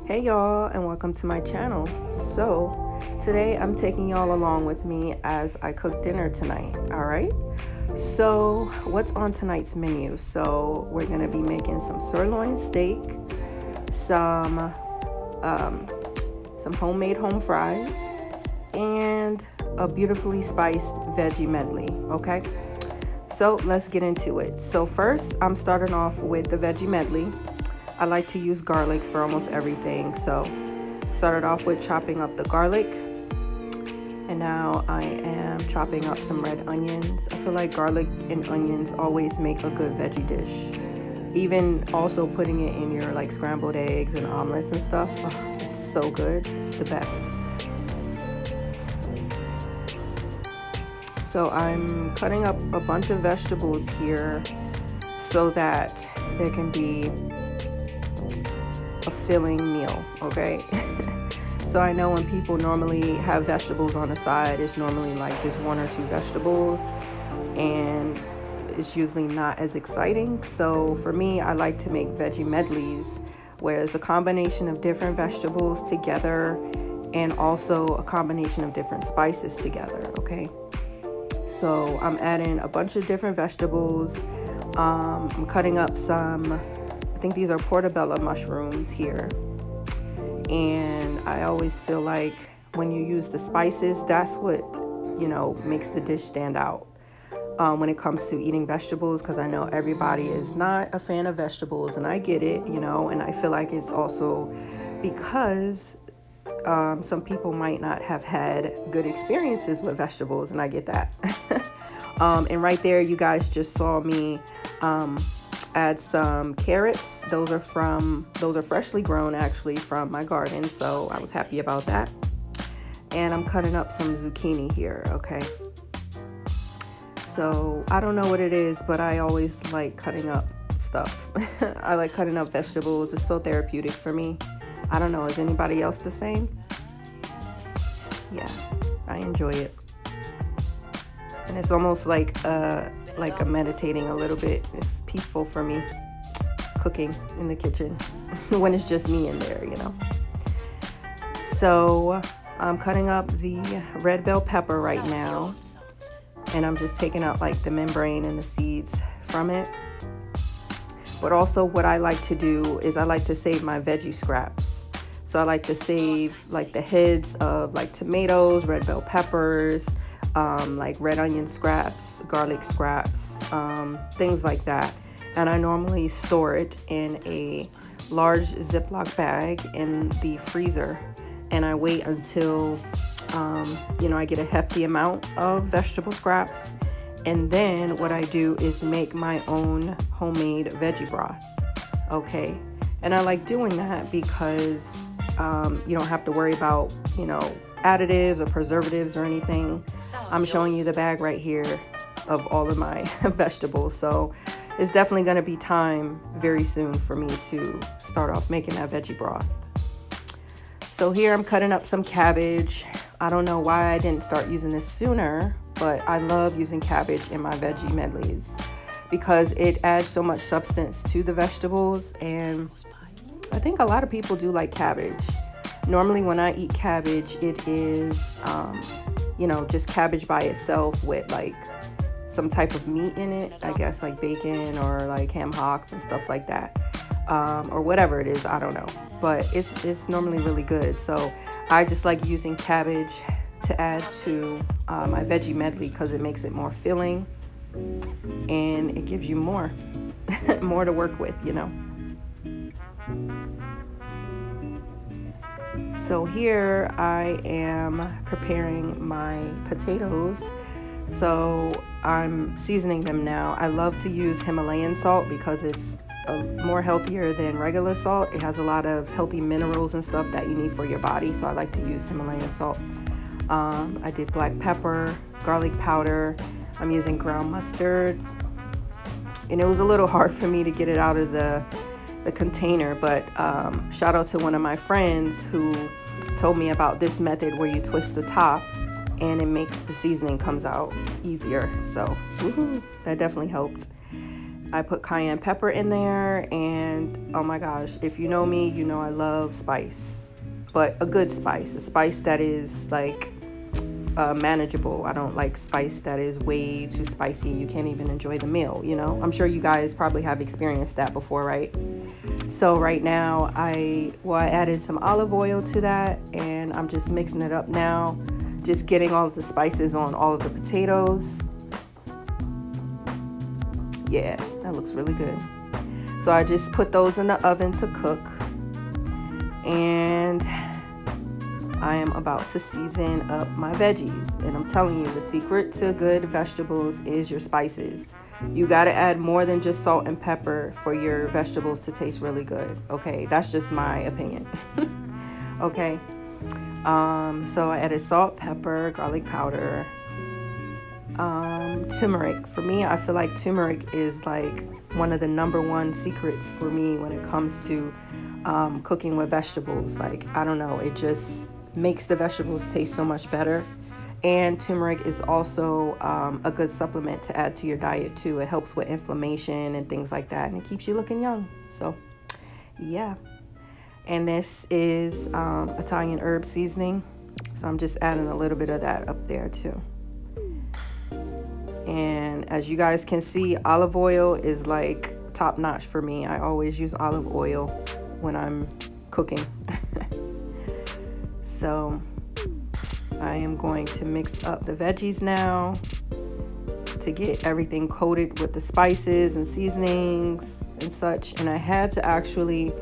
Hey y'all, and welcome to my channel. So today I'm taking y'all along with me as I cook dinner tonight. All right, so what's on tonight's menu? So we're gonna be making some sirloin steak, some homemade home fries, and a beautifully spiced veggie medley. Okay, so let's get into it. So first I'm starting off with the veggie medley. I like to use garlic for almost everything. So started off with chopping up the garlic, and now I am chopping up some red onions. I feel like garlic and onions always make a good veggie dish. Even also putting it in your like scrambled eggs and omelets and stuff. Oh, it's so good. It's the best. So I'm cutting up a bunch of vegetables here so that there can be a filling meal, okay? So I know when people normally have vegetables on the side, it's normally like just one or two vegetables, and it's usually not as exciting. So for me, I like to make veggie medleys, where it's a combination of different vegetables together and also a combination of different spices together, okay? So I'm adding a bunch of different vegetables. I'm cutting up some, I think these are portobello mushrooms here. And I always feel like when you use the spices, that's what, makes the dish stand out when it comes to eating vegetables, because I know everybody is not a fan of vegetables, and I get it, and I feel like it's also because some people might not have had good experiences with vegetables, and I get that. And right there, you guys just saw me add some carrots. Those are freshly grown actually from my garden, so I was happy about that. And I'm cutting up some zucchini here, okay? So I don't know what it is, but I always like cutting up stuff. I like cutting up vegetables. It's so therapeutic for me. I don't know, is anybody else the same? Yeah, I enjoy it. And it's almost like a meditating a little bit. It's peaceful for me, cooking in the kitchen when it's just me in there, So I'm cutting up the red bell pepper right now, and I'm just taking out like the membrane and the seeds from it. But also what I like to do is I like to save my veggie scraps. So I like to save like the heads of like tomatoes, red bell peppers, like red onion scraps, garlic scraps, things like that. And I normally store it in a large Ziploc bag in the freezer. And I wait until, I get a hefty amount of vegetable scraps. And then what I do is make my own homemade veggie broth. Okay. And I like doing that because you don't have to worry about, additives or preservatives or anything. I'm showing you the bag right here of all of my vegetables. So it's definitely going to be time very soon for me to start off making that veggie broth. So here I'm cutting up some cabbage. I don't know why I didn't start using this sooner, but I love using cabbage in my veggie medleys because it adds so much substance to the vegetables. And I think a lot of people do like cabbage. Normally when I eat cabbage, it is, just cabbage by itself with like some type of meat in it. I guess like bacon or like ham hocks and stuff like that. Or whatever it is, I don't know. But it's normally really good. So I just like using cabbage to add to my veggie medley because it makes it more filling and it gives you more, more to work with, So here I am preparing my potatoes. So I'm seasoning them now. I love to use Himalayan salt because it's more healthier than regular salt. It has a lot of healthy minerals and stuff that you need for your body. So I like to use Himalayan salt. I did black pepper, garlic powder. I'm using ground mustard. And it was a little hard for me to get it out of the container, but shout out to one of my friends who told me about this method where you twist the top and it makes the seasoning comes out easier. So that definitely helped. I put cayenne pepper in there, and oh my gosh, if you know me, you know I love spice, but a good spice, a spice that is like manageable. I don't like spice that is way too spicy. You can't even enjoy the meal, you know? I'm sure you guys probably have experienced that before, right? So right now I added some olive oil to that, and I'm just mixing it up now, just getting all of the spices on all of the potatoes. Yeah, that looks really good. So I just put those in the oven to cook, and I am about to season up my veggies. And I'm telling you, the secret to good vegetables is your spices. You got to add more than just salt and pepper for your vegetables to taste really good. Okay, that's just my opinion. Okay, so I added salt, pepper, garlic powder, turmeric. For me, I feel like turmeric is like one of the number one secrets for me when it comes to cooking with vegetables. Like, I don't know, it just makes the vegetables taste so much better. And turmeric is also a good supplement to add to your diet too. It helps with inflammation and things like that, and it keeps you looking young. So yeah. And this is Italian herb seasoning, so I'm just adding a little bit of that up there too. And as you guys can see, olive oil is like top notch for me. I always use olive oil when I'm cooking. So I am going to mix up the veggies now to get everything coated with the spices and seasonings and such. And I had to actually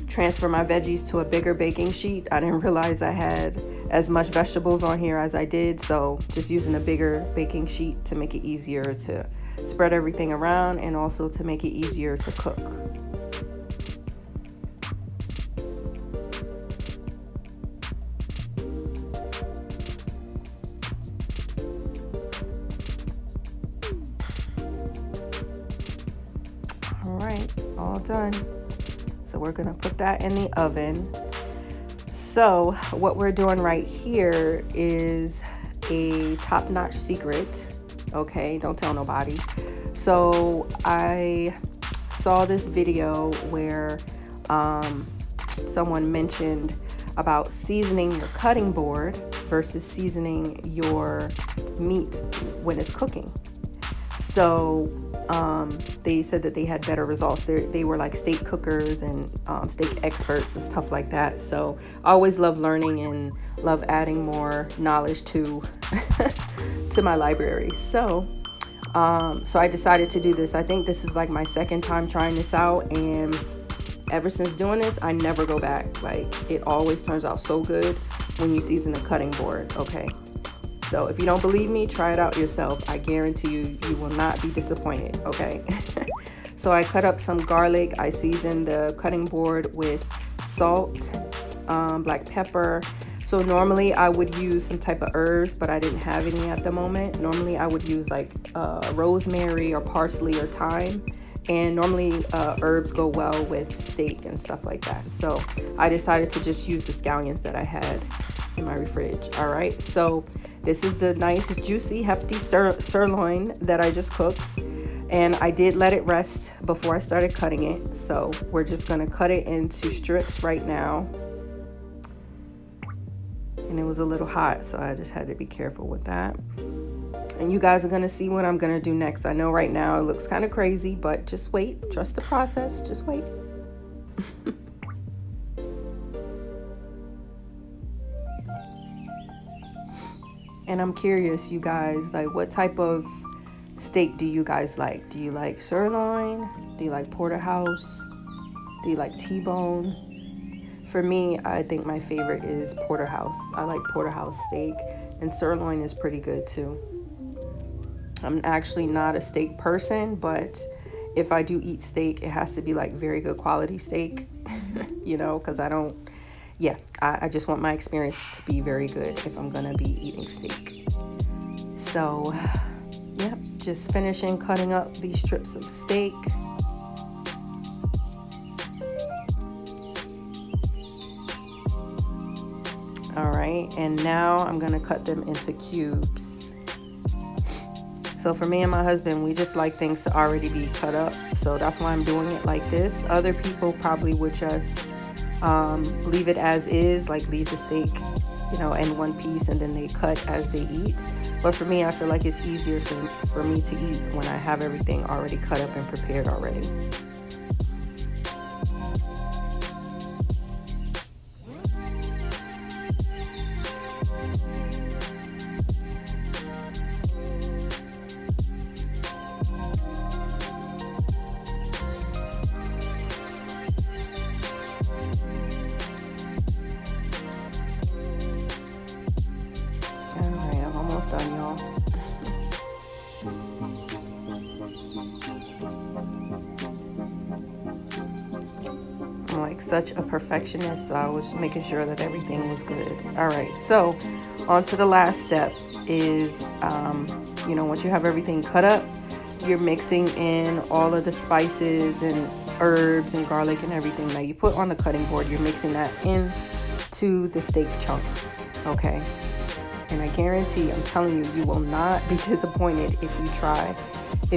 transfer my veggies to a bigger baking sheet. I didn't realize I had as much vegetables on here as I did, so just using a bigger baking sheet to make it easier to spread everything around and also to make it easier to cook. All right, all done. So we're gonna put that in the oven. So what we're doing right here is a top-notch secret. Okay, don't tell nobody. So I saw this video where someone mentioned about seasoning your cutting board versus seasoning your meat when it's cooking. So they said that they had better results. They were like steak cookers and steak experts and stuff like that. So I always love learning and love adding more knowledge to to my library. So I decided to do this. I think this is like my second time trying this out, and ever since doing this, I never go back. Like, it always turns out so good when you season the cutting board. Okay. So if you don't believe me, try it out yourself. I guarantee you will not be disappointed, okay? So I cut up some garlic. I seasoned the cutting board with salt, black pepper. So normally I would use some type of herbs, but I didn't have any at the moment. Normally I would use like rosemary or parsley or thyme. And normally herbs go well with steak and stuff like that. So I decided to just use the scallions that I had in my fridge. All right, so this is the nice, juicy, hefty sirloin that I just cooked. And I did let it rest before I started cutting it. So we're just gonna cut it into strips right now. And it was a little hot, so I just had to be careful with that. And you guys are gonna see what I'm gonna do next. I know right now it looks kind of crazy, but just wait, trust the process, just wait. And I'm curious, you guys, like, what type of steak do you guys like? Do you like sirloin? Do you like porterhouse? Do you like T-bone? For me, I think my favorite is porterhouse. I like porterhouse steak, and sirloin is pretty good too. I'm actually not a steak person, but if I do eat steak, it has to be like very good quality steak, you know, because I just want my experience to be very good if I'm gonna be eating steak. So, yep, just finishing cutting up these strips of steak. All right, and now I'm gonna cut them into cubes. So for me and my husband, we just like things to already be cut up. So that's why I'm doing it like this. Other people probably would just leave it as is, like leave the steak, in one piece, and then they cut as they eat. But for me, I feel like it's easier for me to eat when I have everything already cut up and prepared already. Alright, I'm almost done, y'all. I'm like such a perfectionist, so I was making sure that everything was good. Alright, so on to the last step is, once you have everything cut up, you're mixing in all of the spices and herbs and garlic and everything that you put on the cutting board. You're mixing that into the steak chunks, okay? And I guarantee, I'm telling you, you will not be disappointed if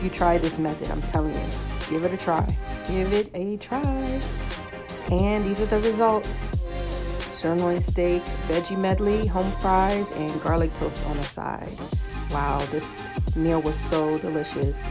you try this method. I'm telling you, give it a try. Give it a try. And these are the results: sirloin steak, veggie medley, home fries, and garlic toast on the side. Wow, this meal was so delicious.